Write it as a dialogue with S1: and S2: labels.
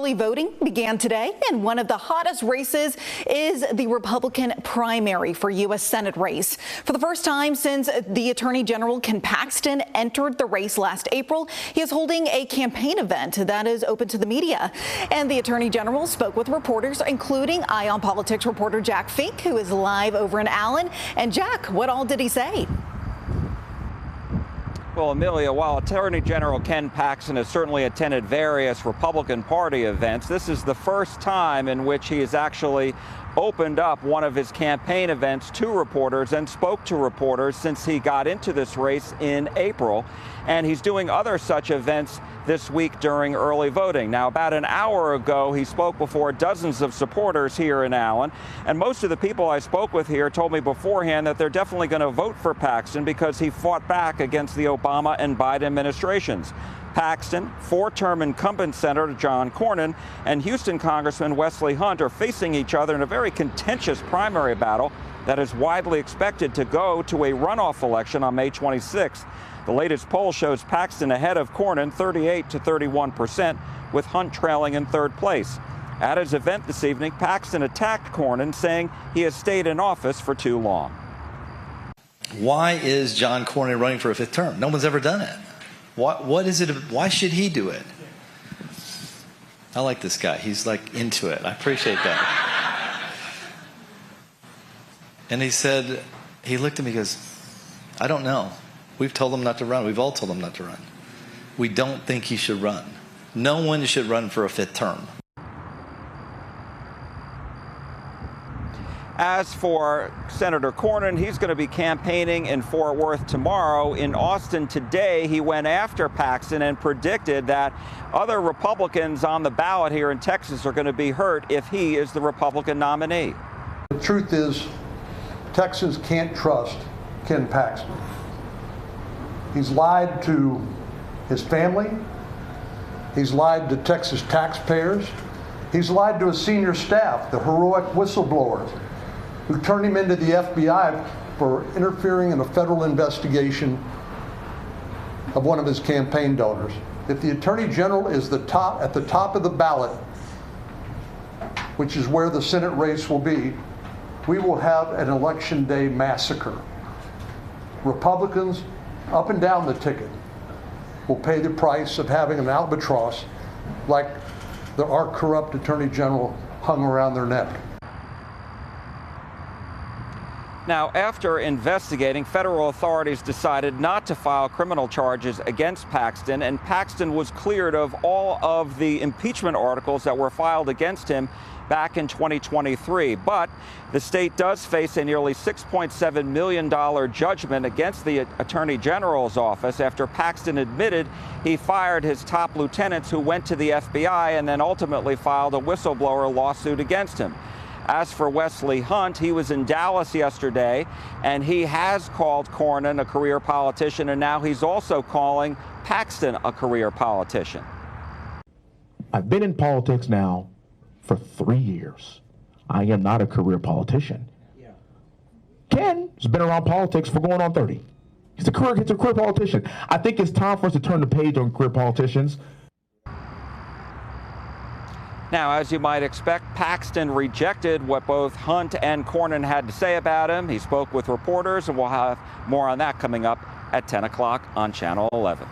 S1: Early voting began today, and one of the hottest races is the Republican primary for U.S. Senate race. For the first time since the Attorney General Ken Paxton entered the race last April, he is holding a campaign event that is open to the media. And the Attorney General spoke with reporters, including Eye on Politics reporter Jack Fink, who is live over in Allen. And Jack, what all did he say?
S2: Well, Amelia, while Attorney General Ken Paxton has certainly attended various Republican Party events, this is the first time in which he has actually opened up one of his campaign events to reporters and spoke to reporters since he got into this race in April. And he's doing other such events this week during early voting. Now, about an hour ago, he spoke before dozens of supporters here in Allen. And most of the people I spoke with here told me beforehand that they're definitely going to vote for Paxton because he fought back against the Obama and Biden administrations. Paxton, four-term incumbent Senator John Cornyn, and Houston Congressman Wesley Hunt are facing each other in a very contentious primary battle that is widely expected to go to a runoff election on May 26th. The latest poll shows Paxton ahead of Cornyn 38 to 31%, with Hunt trailing in third place. At his event this evening, Paxton attacked Cornyn, saying he has stayed in office for too long.
S3: Why is John Cornyn running for a fifth term? No one's ever done it. What is it? Why should he do it? I like this guy. He's like into it. I appreciate that. And he said, he looked at me and goes, I don't know. We've told him not to run. We've all told him not to run. We don't think he should run. No one should run for a fifth term.
S2: As for Senator Cornyn, he's going to be campaigning in Fort Worth tomorrow. In Austin today, he went after Paxton and predicted that other Republicans on the ballot here in Texas are going to be hurt if he is the Republican nominee.
S4: The truth is, Texans can't trust Ken Paxton. He's lied to his family. He's lied to Texas taxpayers. He's lied to his senior staff, the heroic whistleblowers, who turned him into the FBI for interfering in a federal investigation of one of his campaign donors. If the Attorney General is at the top of the ballot, which is where the Senate race will be, we will have an Election Day massacre. Republicans up and down the ticket will pay the price of having an albatross like our corrupt Attorney General hung around their neck.
S2: Now, after investigating, federal authorities decided not to file criminal charges against Paxton, and Paxton was cleared of all of the impeachment articles that were filed against him back in 2023. But the state does face a nearly $6.7 million judgment against the Attorney General's office after Paxton admitted he fired his top lieutenants who went to the FBI and then ultimately filed a whistleblower lawsuit against him. As for Wesley Hunt, he was in Dallas yesterday, and he has called Cornyn a career politician, and now he's also calling Paxton a career politician.
S5: I've been in politics now for 3 years. I am not a career politician. Ken has been around politics for going on 30. He's a career politician. I think it's time for us to turn the page on career politicians.
S2: Now, as you might expect, Paxton rejected what both Hunt and Cornyn had to say about him. He spoke with reporters, and we'll have more on that coming up at 10 o'clock on Channel 11.